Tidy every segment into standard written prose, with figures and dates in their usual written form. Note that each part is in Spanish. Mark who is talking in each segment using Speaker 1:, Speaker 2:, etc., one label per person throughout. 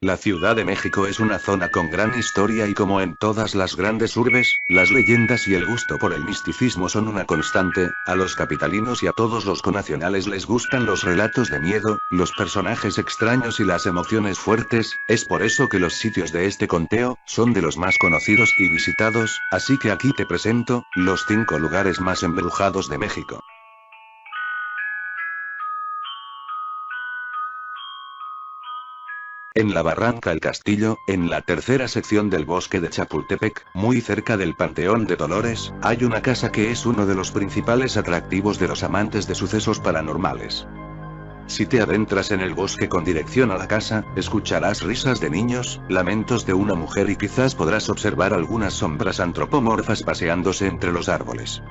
Speaker 1: La Ciudad de México es una zona con gran historia y como en todas las grandes urbes, las leyendas y el gusto por el misticismo son una constante. A los capitalinos y a todos los connacionales les gustan los relatos de miedo, los personajes extraños y las emociones fuertes. Es por eso que los sitios de este conteo son de los más conocidos y visitados, así que aquí te presento los 5 lugares más embrujados de México. En la Barranca El Castillo, en la tercera sección del bosque de Chapultepec, muy cerca del Panteón de Dolores, hay una casa que es uno de los principales atractivos de los amantes de sucesos paranormales. Si te adentras en el bosque con dirección a la casa, escucharás risas de niños, lamentos de una mujer y quizás podrás observar algunas sombras antropomorfas paseándose entre los árboles.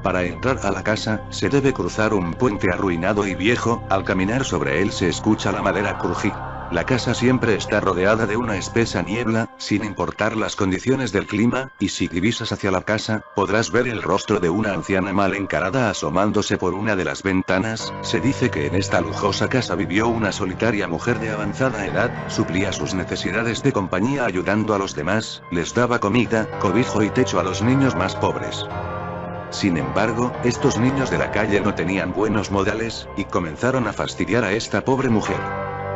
Speaker 1: Para entrar a la casa, se debe cruzar un puente arruinado y viejo. Al caminar sobre él se escucha la madera crujir. La casa siempre está rodeada de una espesa niebla, sin importar las condiciones del clima, y si divisas hacia la casa, podrás ver el rostro de una anciana mal encarada asomándose por una de las ventanas. Se dice que en esta lujosa casa vivió una solitaria mujer de avanzada edad, suplía sus necesidades de compañía ayudando a los demás, les daba comida, cobijo y techo a los niños más pobres. Sin embargo, estos niños de la calle no tenían buenos modales, y comenzaron a fastidiar a esta pobre mujer.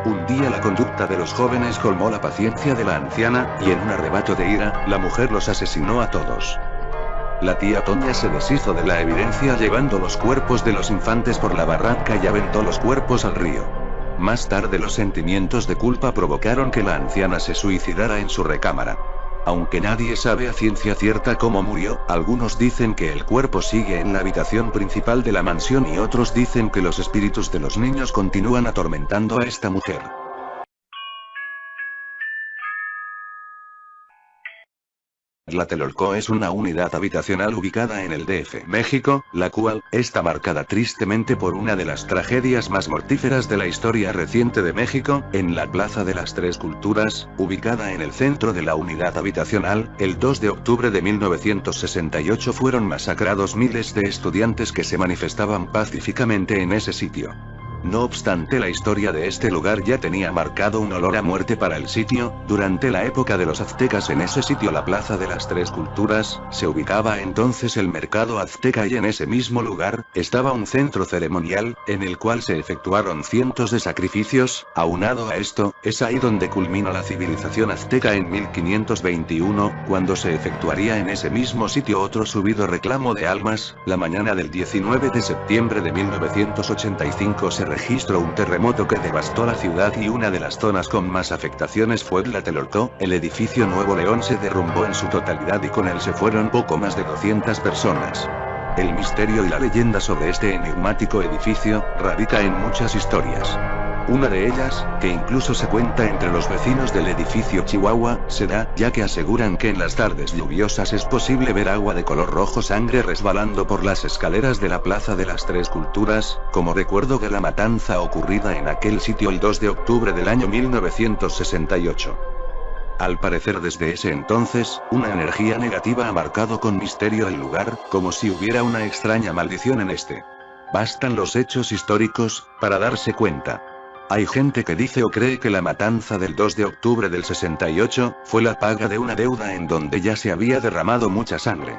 Speaker 1: Un día la conducta de los jóvenes colmó la paciencia de la anciana, y en un arrebato de ira, la mujer los asesinó a todos. La tía Toña se deshizo de la evidencia llevando los cuerpos de los infantes por la barranca y aventó los cuerpos al río. Más tarde los sentimientos de culpa provocaron que la anciana se suicidara en su recámara. Aunque nadie sabe a ciencia cierta cómo murió, algunos dicen que el cuerpo sigue en la habitación principal de la mansión y otros dicen que los espíritus de los niños continúan atormentando a esta mujer. Tlatelolco es una unidad habitacional ubicada en el DF, México, la cual está marcada tristemente por una de las tragedias más mortíferas de la historia reciente de México. En la Plaza de las Tres Culturas, ubicada en el centro de la unidad habitacional, el 2 de octubre de 1968 fueron masacrados miles de estudiantes que se manifestaban pacíficamente en ese sitio. No obstante, la historia de este lugar ya tenía marcado un olor a muerte para el sitio. Durante la época de los aztecas en ese sitio, la Plaza de las Tres Culturas, se ubicaba entonces el mercado azteca y en ese mismo lugar, estaba un centro ceremonial, en el cual se efectuaron cientos de sacrificios. Aunado a esto, es ahí donde culmina la civilización azteca en 1521, cuando se efectuaría en ese mismo sitio otro subido reclamo de almas. La mañana del 19 de septiembre de 1985 se registró un terremoto que devastó la ciudad y una de las zonas con más afectaciones fue Tlatelolco. El edificio Nuevo León se derrumbó en su totalidad y con él se fueron poco más de 200 personas. El misterio y la leyenda sobre este enigmático edificio radica en muchas historias. Una de ellas, que incluso se cuenta entre los vecinos del edificio Chihuahua, se da, ya que aseguran que en las tardes lluviosas es posible ver agua de color rojo sangre resbalando por las escaleras de la Plaza de las Tres Culturas, como recuerdo de la matanza ocurrida en aquel sitio el 2 de octubre del año 1968. Al parecer desde ese entonces, una energía negativa ha marcado con misterio el lugar, como si hubiera una extraña maldición en este. Bastan los hechos históricos para darse cuenta. Hay gente que dice o cree que la matanza del 2 de octubre del 68 fue la paga de una deuda en donde ya se había derramado mucha sangre.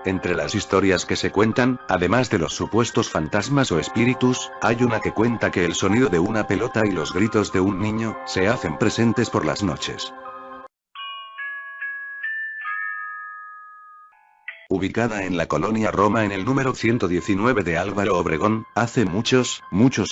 Speaker 1: Entre las historias que se cuentan, además de los supuestos fantasmas o espíritus, hay una que cuenta que el sonido de una pelota y los gritos de un niño se hacen presentes por las noches. Ubicada en la colonia Roma en el número 119 de Álvaro Obregón, hace muchos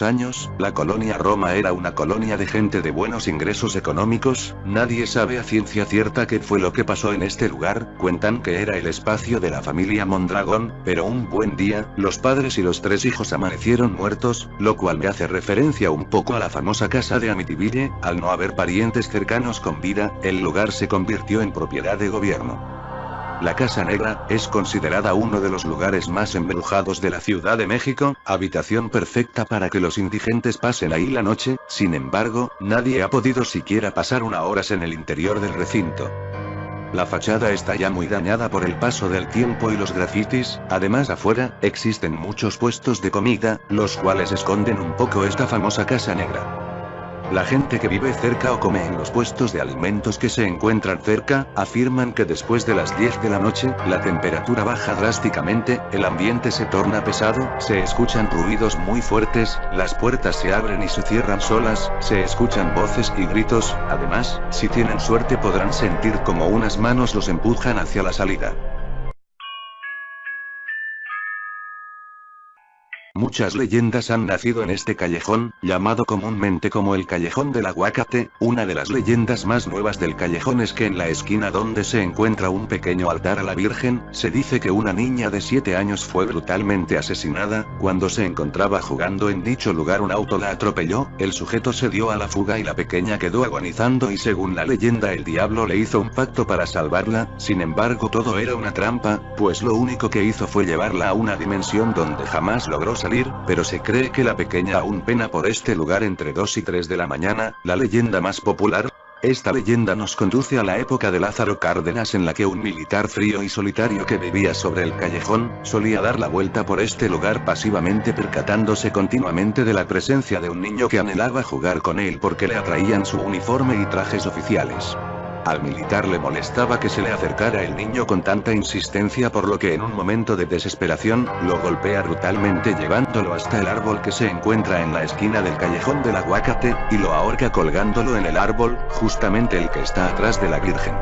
Speaker 1: años, la colonia Roma era una colonia de gente de buenos ingresos económicos. Nadie sabe a ciencia cierta qué fue lo que pasó en este lugar. Cuentan que era el espacio de la familia Mondragón, pero un buen día, los padres y los 3 hijos amanecieron muertos, lo cual me hace referencia un poco a la famosa casa de Amityville. Al no haber parientes cercanos con vida, el lugar se convirtió en propiedad de gobierno. La Casa Negra es considerada uno de los lugares más embrujados de la Ciudad de México, habitación perfecta para que los indigentes pasen ahí la noche. Sin embargo, nadie ha podido siquiera pasar unas horas en el interior del recinto. La fachada está ya muy dañada por el paso del tiempo y los grafitis. Además, afuera existen muchos puestos de comida, los cuales esconden un poco esta famosa Casa Negra. La gente que vive cerca o come en los puestos de alimentos que se encuentran cerca, afirman que después de las 10 de la noche, la temperatura baja drásticamente, el ambiente se torna pesado, se escuchan ruidos muy fuertes, las puertas se abren y se cierran solas, se escuchan voces y gritos, además, si tienen suerte podrán sentir como unas manos los empujan hacia la salida. Muchas leyendas han nacido en este callejón, llamado comúnmente como el Callejón del Aguacate. Una de las leyendas más nuevas del callejón es que en la esquina donde se encuentra un pequeño altar a la Virgen, se dice que una niña de 7 años fue brutalmente asesinada. Cuando se encontraba jugando en dicho lugar un auto la atropelló, el sujeto se dio a la fuga y la pequeña quedó agonizando y según la leyenda el diablo le hizo un pacto para salvarla. Sin embargo todo era una trampa, pues lo único que hizo fue llevarla a una dimensión donde jamás logró salir, pero se cree que la pequeña aún pena por este lugar entre 2 y 3 de la mañana. La leyenda más popular. Esta leyenda nos conduce a la época de Lázaro Cárdenas en la que un militar frío y solitario que vivía sobre el callejón, solía dar la vuelta por este lugar pasivamente percatándose continuamente de la presencia de un niño que anhelaba jugar con él porque le atraían su uniforme y trajes oficiales. Al militar le molestaba que se le acercara el niño con tanta insistencia por lo que en un momento de desesperación, lo golpea brutalmente llevándolo hasta el árbol que se encuentra en la esquina del Callejón del Aguacate, y lo ahorca colgándolo en el árbol, justamente el que está atrás de la Virgen.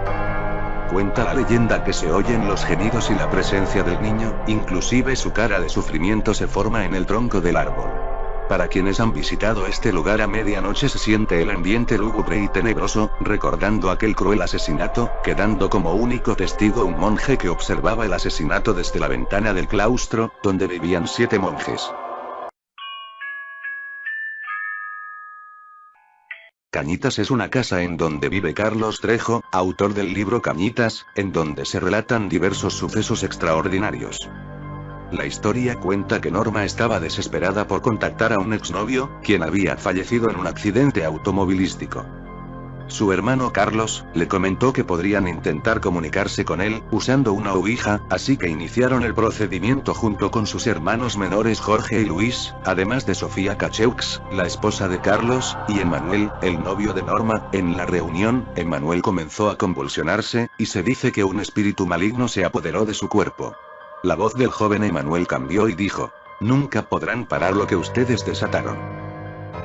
Speaker 1: Cuenta la leyenda que se oyen los gemidos y la presencia del niño, inclusive su cara de sufrimiento se forma en el tronco del árbol. Para quienes han visitado este lugar a medianoche se siente el ambiente lúgubre y tenebroso, recordando aquel cruel asesinato, quedando como único testigo un monje que observaba el asesinato desde la ventana del claustro, donde vivían 7 monjes. Cañitas es una casa en donde vive Carlos Trejo, autor del libro Cañitas, en donde se relatan diversos sucesos extraordinarios. La historia cuenta que Norma estaba desesperada por contactar a un exnovio, quien había fallecido en un accidente automovilístico. Su hermano Carlos, le comentó que podrían intentar comunicarse con él, usando una ouija, así que iniciaron el procedimiento junto con sus hermanos menores Jorge y Luis, además de Sofía Cacheux, la esposa de Carlos, y Emmanuel, el novio de Norma. En la reunión, Emmanuel comenzó a convulsionarse, y se dice que un espíritu maligno se apoderó de su cuerpo. La voz del joven Emmanuel cambió y dijo: "Nunca podrán parar lo que ustedes desataron".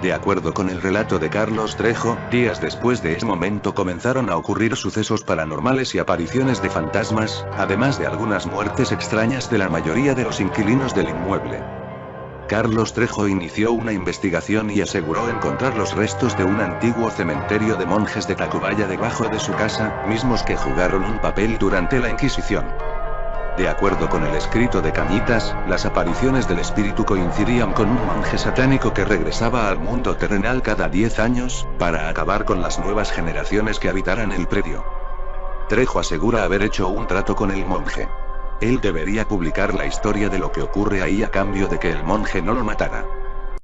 Speaker 1: De acuerdo con el relato de Carlos Trejo, días después de ese momento comenzaron a ocurrir sucesos paranormales y apariciones de fantasmas, además de algunas muertes extrañas de la mayoría de los inquilinos del inmueble. Carlos Trejo inició una investigación y aseguró encontrar los restos de un antiguo cementerio de monjes de Tacubaya debajo de su casa, mismos que jugaron un papel durante la Inquisición. De acuerdo con el escrito de Cañitas, las apariciones del espíritu coincidían con un monje satánico que regresaba al mundo terrenal cada 10 años, para acabar con las nuevas generaciones que habitaran el predio. Trejo asegura haber hecho un trato con el monje. Él debería publicar la historia de lo que ocurre ahí a cambio de que el monje no lo matara.